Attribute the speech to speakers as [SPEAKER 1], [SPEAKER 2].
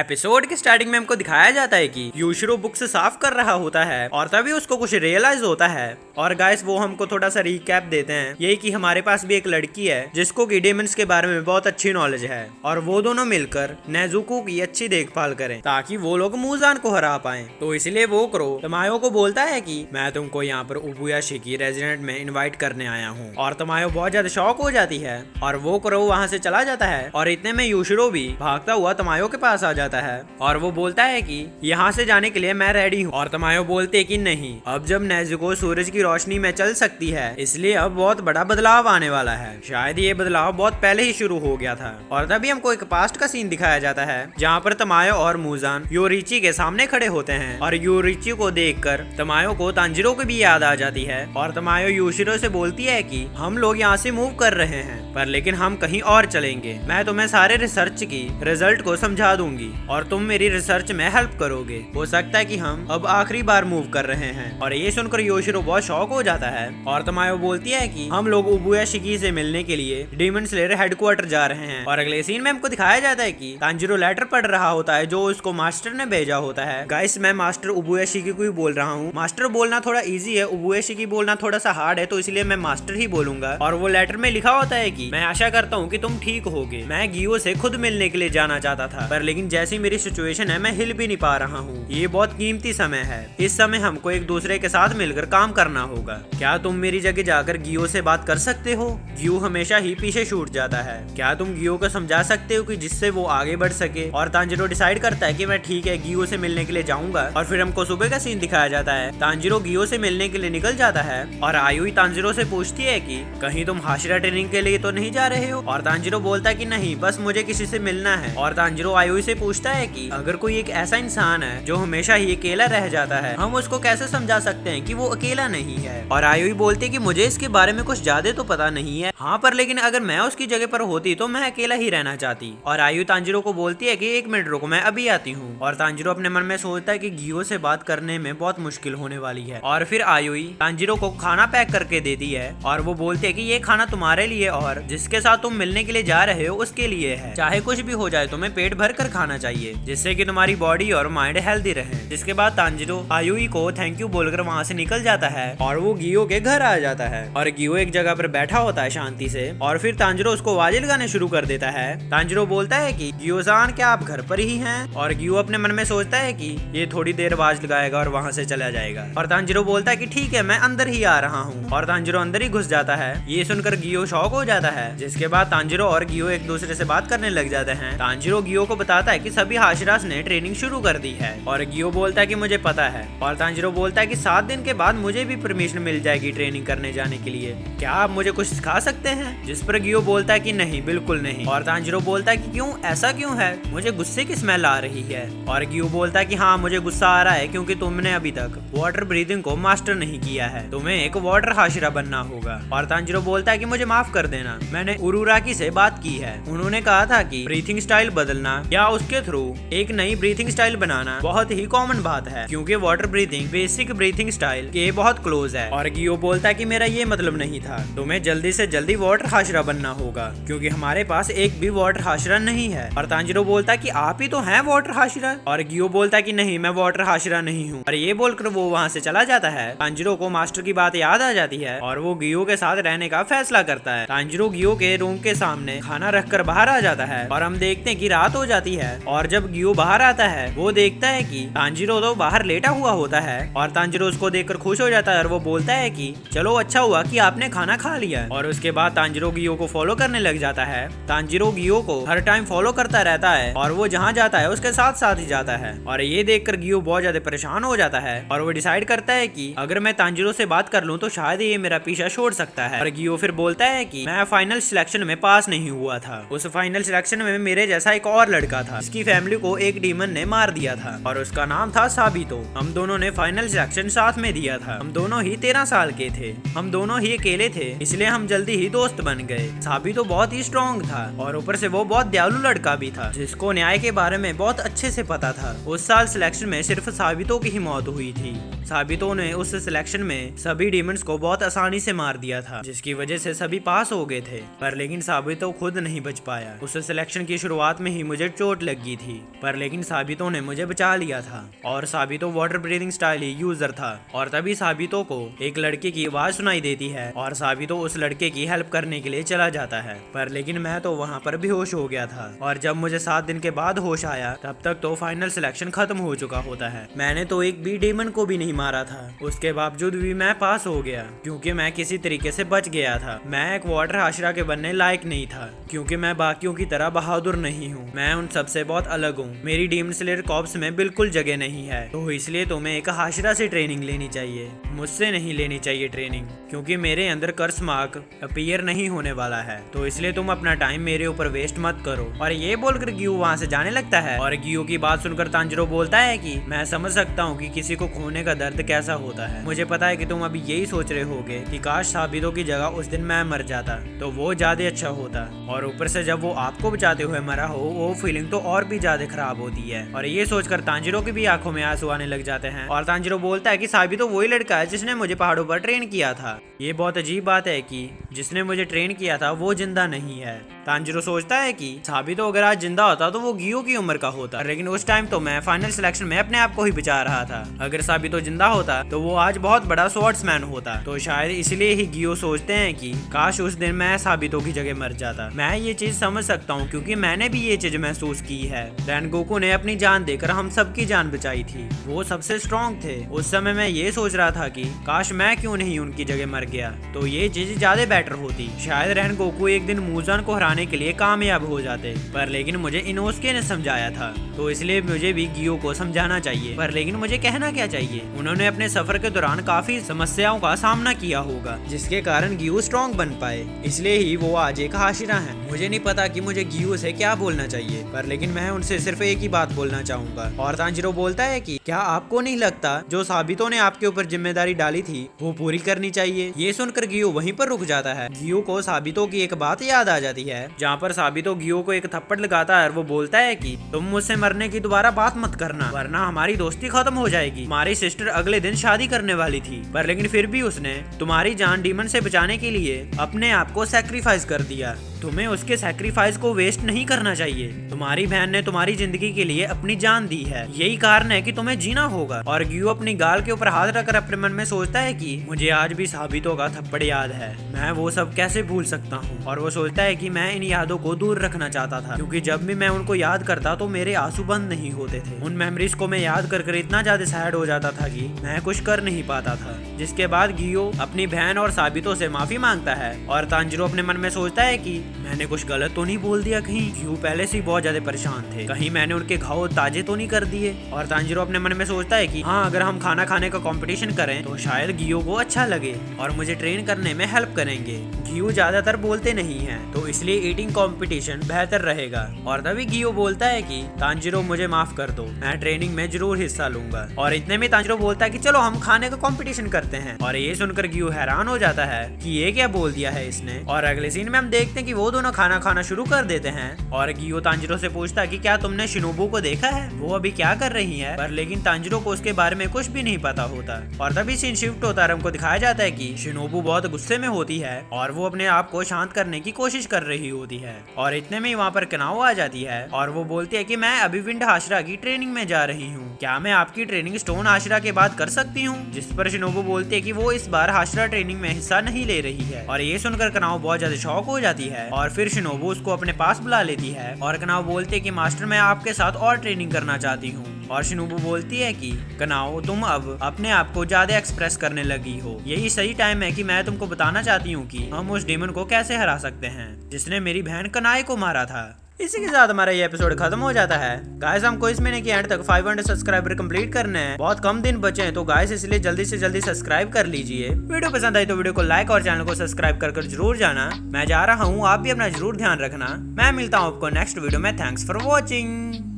[SPEAKER 1] Episode के starting में हमको दिखाया जाता है कि यूशिरो बुक्स साफ कर रहा होता है और तभी उसको कुछ रियलाइज होता है। और गाइस वो हमको थोड़ा सा रिकैप देते हैं यही कि हमारे पास भी एक लड़की है जिसको की डेमंस के बारे में बहुत अच्छी नॉलेज है और वो दोनों मिलकर नेजुको की अच्छी देखभाल करें ताकि वो लोग मूजान को हरा पाए। तो इसलिए वो क्रो तमायो को बोलता है कि मैं तुमको यहाँ पर उबुयाशिकी रेजिडेंट में इन्वाइट करने आया हूँ। और तमायो बहुत ज्यादा शौक हो जाती है और वो क्रो वहाँ से चला जाता है और इतने में यूशिरो भी भागता हुआ तमायो के पास आ जाता है और वो बोलता है कि यहाँ से जाने के लिए मैं रेडी हूँ। और तमायो बोलते हैं कि नहीं, अब जब नेजुको सूरज की रोशनी में चल सकती है इसलिए अब बहुत बड़ा बदलाव आने वाला है। शायद ये बदलाव बहुत पहले ही शुरू हो गया था। और तभी हमको एक पास्ट का सीन दिखाया जाता है जहाँ पर तमायो और मूजान योरिची के सामने खड़े होते हैं और योरिची को देखकर तमायो को तांजिरो की भी याद आ जाती है। और तमायो यूशिरो से बोलती है कि हम लोग यहाँ से मूव कर रहे हैं पर लेकिन हम कहीं और चलेंगे। मैं तुम्हें सारे रिसर्च की रिजल्ट को समझा दूंगी और तुम मेरी रिसर्च में हेल्प करोगे। हो सकता है कि हम अब आखिरी बार मूव कर रहे हैं। और ये सुनकर योशिरो बहुत शौक हो जाता है और तमायो बोलती है कि हम लोग उबुयाशिकी से मिलने के लिए डीमन स्लेयर हेडक्वार्टर जा रहे हैं। और अगले सीन में हमको दिखाया जाता है कि तांजिरो लेटर पढ़ रहा होता है जो उसको मास्टर ने भेजा होता है। गाइस मैं मास्टर उबुयाशिकी को ही बोल रहा हूँ। मास्टर बोलना थोड़ा इजी है, उबुयाशिकी बोलना थोड़ा सा हार्ड है, तो इसलिए मैं मास्टर ही बोलूंगा। और वो लेटर में लिखा होता है कि मैं आशा करता हूँ कि तुम ठीक होगे। मैं गियो से खुद मिलने के लिए जाना चाहता था पर लेकिन जैसी मेरी सिचुएशन है मैं हिल भी नहीं पा रहा हूँ। ये बहुत कीमती समय है, इस समय हमको एक दूसरे के साथ मिलकर काम करना होगा। क्या तुम मेरी जगह जाकर गियो से बात कर सकते हो? गियो हमेशा ही पीछे छूट जाता है। क्या तुम गियो को समझा सकते हो कि जिससे वो आगे बढ़ सके? और तांजिरो डिसाइड करता है कि मैं ठीक है गियो से मिलने के लिए जाऊंगा। और फिर हमको सुबह का सीन दिखाया जाता है। तांजिरो गियो से मिलने के लिए निकल जाता है और आयुई तांजिरो से पूछती है कि कहीं तुम हाशिरा ट्रेनिंग के लिए तो नहीं जा रहे हो? और तांजिरो बोलता है कि नहीं, बस मुझे किसी से मिलना है। और तांजिरो आयुई से पूछता है कि अगर कोई एक ऐसा इंसान है जो हमेशा ही अकेला रह जाता है हम उसको कैसे समझा सकते हैं कि वो अकेला नहीं है? और आयुई बोलते कि मुझे इसके बारे में कुछ ज्यादा तो पता नहीं है, हाँ पर लेकिन अगर मैं उसकी जगह पर होती तो मैं अकेला ही रहना चाहती। और आयुई तांजिरो को बोलती है कि एक मिनट रुको, मैं अभी आती हूँ। और तांजिरो अपने मन में सोचता है कि गियो से बात करने में बहुत मुश्किल होने वाली है। और फिर आयुई तांजिरो को खाना पैक करके देती है और वो बोलते है कि ये खाना तुम्हारे लिए और जिसके साथ तुम मिलने के लिए जा रहे हो उसके लिए है। चाहे कुछ भी हो जाए तुम्हें पेट भर कर खाना चाहिए जिससे कि तुम्हारी बॉडी और माइंड हेल्दी रहे। जिसके बाद तांजिरो आयुई को थैंक यू बोलकर वहाँ से निकल जाता है और वो गियो के घर आ जाता है। और गियो एक जगह पर बैठा होता है शांति से और फिर तांजिरो उसको आवाजें लगाने शुरू कर देता है। तांजिरो बोलता है कि गियो-सान क्या आप घर पर ही हैं? और गियो अपने मन में सोचता है कि ये थोड़ी देर आवाज लगाएगा और वहाँ से चला जाएगा। और तांजिरो बोलता है कि ठीक है मैं अंदर ही आ रहा हूँ। और तांजिरो अंदर ही घुस जाता है। ये सुनकर गियो शॉक हो जाता है। जिसके बाद तांजिरो और गियो एक दूसरे से बात करने लग जाते हैं। तांजिरो गियो को बताता है कि सभी हाशिरास ने ट्रेनिंग शुरू कर दी है। और गियो बोलता है कि मुझे पता है। और तांजिरो बोलता है कि 7 दिन के बाद मुझे भी परमिशन मिल जाएगी ट्रेनिंग करने जाने के लिए, क्या आप मुझे कुछ सिखा सकते हैं? जिस पर गियो बोलता है कि नहीं, बिल्कुल नहीं। और तांजिरो बोलता है कि क्यों, ऐसा क्यों है? मुझे गुस्से की स्मेल आ रही है। और गियो बोलता है कि हाँ मुझे गुस्सा आ रहा है क्योंकि तुमने अभी तक वाटर ब्रीथिंग को मास्टर नहीं किया है, तुम्हें एक वाटर हाशिरा बनना होगा। और तांजिरो बोलता है कि मुझे माफ कर देना, मैंने उरुराकी से बात की है, उन्होंने कहा था कि ब्रीथिंग स्टाइल बदलना या उसके थ्रू एक नई ब्रीथिंग स्टाइल बनाना बहुत ही कॉमन बात है क्योंकि water breathing basic breathing style के बहुत क्लोज है। और गियो बोलता है कि मेरा ये मतलब नहीं था, तुम्हें जल्दी से जल्दी वाटर हाशिरा बनना होगा क्योंकि हमारे पास एक भी वाटर हाशिरा नहीं है। और तांजिरो बोलता है कि आप ही तो हैं वाटर हाशिरा। और गियो बोलता है कि नहीं, मैं वाटर हाशिरा नहीं हूँ। और ये बोलकर वो वहाँ से चला जाता है। तांजिरो को मास्टर की बात याद आ जाती है और वो गियो के साथ रहने का फैसला करता है। तांजिरो गियो के रूम के सामने खाना रखकर बाहर आ जाता है और हम देखते हैं कि रात हो जाती है। और जब गियो बाहर आता है वो देखता है कि तांजिरो तो बाहर लेटा हुआ होता है। और तांजिरो उसको देखकर खुश हो जाता है और वो बोलता है कि चलो अच्छा हुआ कि आपने खाना खा लिया। और उसके बाद तांजिरो गियो को फॉलो करने लग जाता है। तांजिरो गियो को हर टाइम फॉलो करता रहता है और वो जहाँ जाता है उसके साथ साथ ही जाता है। और ये देखकर गियो बहुत ज्यादा परेशान हो जाता है और वो डिसाइड करता है कि अगर मैं तांजिरो से बात कर लूँ तो शायद ये मेरा पीछा छोड़ सकता है। और गियो फिर बोलता है कि मैं फाइनल सिलेक्शन में पास नहीं हुआ था, उस फाइनल सिलेक्शन में मेरे जैसा एक और लड़का था जिसकी फैमिली को एक डीमन ने मार दिया था और उसका नाम था साबितो। हम दोनों ने फाइनल सिलेक्शन साथ में दिया था, हम दोनों ही 13 साल के थे, हम दोनों ही अकेले थे, इसलिए हम जल्दी ही दोस्त बन गए। साबितो बहुत ही स्ट्रॉन्ग था और ऊपर से वो बहुत दयालु लड़का भी था जिसको न्याय के बारे में बहुत अच्छे से पता था। उस साल सिलेक्शन में सिर्फ साबितो की ही मौत हुई थी। साबितो ने उस सिलेक्शन में सभी डीमंस को बहुत आसानी से मार दिया था जिसकी वजह से सभी पास हो गए थे। पर लेकिन साबितो खुद नहीं बच पाया। उस सिलेक्शन की शुरुआत में ही मुझे चोट लग की थी, पर लेकिन साबितो ने मुझे बचा लिया था। और साबितो वाटर ब्रीथिंग स्टाइल ही यूजर था। और तभी साबितो को एक लड़के की आवाज सुनाई देती है और साबितो उस लड़के की हेल्प करने के लिए चला जाता है। पर लेकिन मैं तो वहाँ पर बेहोश हो गया था और जब मुझे 7 दिन के बाद होश आया तब तक तो फाइनल सिलेक्शन खत्म हो चुका होता है। मैंने तो एक भी डेमन को भी नहीं मारा था, उसके बावजूद भी मैं पास हो गया क्योंकि मैं किसी तरीके से बच गया था। मैं एक वाटर हाशरा के बनने लायक नहीं था क्योंकि मैं बाकियों की तरह बहादुर नहीं हूँ। मैं उन सबसे बहुत अलग हूँ। मेरी डीमन स्लेयर कॉर्प्स में बिल्कुल जगह नहीं है, तो इसलिए तुम्हें एक हाशरा से ट्रेनिंग लेनी चाहिए, मुझसे नहीं लेनी चाहिए ट्रेनिंग, क्योंकि मेरे अंदर कर्स मार्क अपीयर नहीं होने वाला है। तो इसलिए तुम अपना टाइम मेरे ऊपर वेस्ट मत करो। और ये बोलकर गियो वहाँ से जाने लगता है। और गियो की बात सुनकर तांजिरो बोलता है कि मैं समझ सकता हूँ कि किसी को खोने का दर्द कैसा होता है। मुझे पता है कि तुम अभी यही सोच रहे होगे कि काश साबितो की जगह उस दिन मैं मर जाता तो वो ज्यादा अच्छा होता। और ऊपर से जब वो आपको बचाते हुए मरा हो वो फीलिंग तो और भी ज्यादा खराब होती है। और ये सोचकर तांजिरो की भी आंखों में आंसू आने लग जाते हैं। और तांजिरो बोलता है कि साबितो वही लड़का है जिसने मुझे पहाड़ों पर ट्रेन किया था। ये बहुत अजीब बात है कि जिसने मुझे ट्रेन किया था वो जिंदा नहीं है। तांजिरो सोचता है कि साबितो अगर आज जिंदा होता तो वो गियो की उम्र का होता, लेकिन उस टाइम तो मैं फाइनल सिलेक्शन में अपने आप को ही बचा रहा था। अगर साबितो जिंदा होता तो वो आज बहुत बड़ा स्वॉर्ड्समैन होता। तो शायद इसलिए ही गियो सोचते हैं कि काश उस दिन मैं साबितो की जगह मर जाता। मैं ये चीज समझ सकता हूँ क्योंकि मैंने भी ये चीज महसूस की है। रेनगोकू ने अपनी जान देकर हम सबकी जान बचाई थी, वो सबसे स्ट्रॉन्ग थे। उस समय मैं ये सोच रहा था कि काश मैं क्यों नहीं उनकी जगह मर गया, तो ये चीज ज्यादा बेटर होती। शायद रेनगोकू एक दिन मूजान को हराने के लिए कामयाब हो जाते, पर लेकिन मुझे इनोस्के ने समझाया था, तो इसलिए मुझे भी गियो को समझाना चाहिए। पर लेकिन मुझे कहना क्या चाहिए, उन्होंने अपने सफर के दौरान काफी समस्याओं का सामना किया होगा जिसके कारण गियो स्ट्रॉन्ग बन पाए, इसलिए ही वो आज एक हाशिरा है। मुझे नहीं पता कि मुझे गियो से क्या बोलना चाहिए, पर लेकिन मैं उनसे सिर्फ एक ही बात बोलना चाहूंगा। और तांजिरो बोलता है कि क्या आपको नहीं लगता जो साबितो ने आपके ऊपर जिम्मेदारी डाली थी वो पूरी करनी चाहिए। ये सुनकर गियो वहीं पर रुक जाता है। गियो को साबितो की एक बात याद आ जाती है जहाँ पर साबितो गियो को एक थप्पड़ लगाता है और वो बोलता है कि तुम मुझसे मरने की दोबारा बात मत करना वरना हमारी दोस्ती खत्म हो जाएगी। हमारी सिस्टर अगले दिन शादी करने वाली थी, पर लेकिन फिर भी उसने तुम्हारी जान डीमन से बचाने के लिए अपने आप को सैक्रिफाइस कर दिया। तुम्हें उसके सैक्रिफाइस को वेस्ट नहीं करना चाहिए। तुम्हारी बहन ने तुम्हारी जिंदगी के लिए अपनी जान दी है, यही कारण है कि तुम्हें जीना होगा। और गियो अपनी गाल के ऊपर हाथ रखकर अपने मन में सोचता है कि मुझे आज भी साबितो का थप्पड़ याद है, मैं वो सब कैसे भूल सकता हूँ। और वो सोचता है कि मैं इन यादों को दूर रखना चाहता था, क्योंकि जब भी मैं उनको याद करता तो मेरे आंसू बंद नहीं होते थे। उन मेमोरीज को मैं याद कर इतना ज्यादा सैड हो जाता था कि मैं कुछ कर नहीं पाता था। जिसके बाद गियो अपनी बहन और साबितो से माफी मांगता है। और तांजिरो अपने मन में सोचता है कि मैंने कुछ गलत तो नहीं बोल दिया, कहीं गियो पहले से ही बहुत ज्यादा परेशान थे, कहीं मैंने उनके घाव ताजे तो नहीं कर दिए। और तांजिरो अपने मन में सोचता है कि हाँ, अगर हम खाना खाने का कंपटीशन करें तो शायद गियो को अच्छा लगे और मुझे ट्रेन करने में हेल्प करेंगे। गियो ज्यादातर बोलते नहीं हैं, तो इसलिए ईटिंग कंपटीशन बेहतर रहेगा। और तभी गियो बोलता है कि तांजिरो मुझे माफ कर दो, मैं ट्रेनिंग में जरूर हिस्सा लूंगा। और इतने में तांजिरो बोलता है कि चलो हम खाने का कंपटीशन करते हैं। और ये सुनकर गियो हैरान हो जाता है कि ये क्या बोल दिया है इसने। और अगले सीन में हम देखते हैं कि वो दोनों खाना खाना शुरू कर देते हैं। और गियो तांजिरो से पूछता है कि क्या तुमने शिनोबू को देखा है, वो अभी क्या कर रही है। पर लेकिन तांजिरो को उसके बारे में कुछ भी नहीं पता होता। और तभी सीन शिफ्ट होता है, हमको दिखाया जाता है कि शिनोबू बहुत गुस्से में होती है और वो अपने आप को शांत करने की कोशिश कर रही होती है। और इतने में वहाँ पर कनाओ आ जाती है और वो बोलती है कि मैं अभी विंड हाशरा की ट्रेनिंग में जा रही हूँ, क्या मैं आपकी ट्रेनिंग स्टोन हाशरा के बाद कर सकती हूँ। जिस पर शिनोबू बोलती है कि वो इस बार हाशरा ट्रेनिंग में हिस्सा नहीं ले रही है। और ये सुनकर कनाओ बहुत ज्यादा शॉक हो जाती है और फिर शिनोबू उसको अपने पास बुला लेती है। और कनाओ बोलती है कि मास्टर, मैं आपके साथ और ट्रेनिंग करना चाहती हूँ। और शिनोबू बोलती है कि कनाओ, तुम अब अपने आप को ज्यादा एक्सप्रेस करने लगी हो, यही सही टाइम है कि मैं तुमको बताना चाहती हूँ कि हम उस डेमन को कैसे हरा सकते हैं जिसने मेरी बहन कनाए को मारा था। इसी के साथ हमारा ये एपिसोड खत्म हो जाता है। गाइस, हमको इस महीने के एंड तक 500 सब्सक्राइबर कंप्लीट करने हैं, बहुत कम दिन बचे हैं, तो गाइस इसलिए जल्दी से जल्दी सब्सक्राइब कर लीजिए। वीडियो पसंद आई तो वीडियो को लाइक और चैनल को सब्सक्राइब कर जरूर जाना। मैं जा रहा हूँ, आप भी अपना जरूर ध्यान रखना। मैं मिलता हूँ आपको नेक्स्ट वीडियो में। Thanks for watching.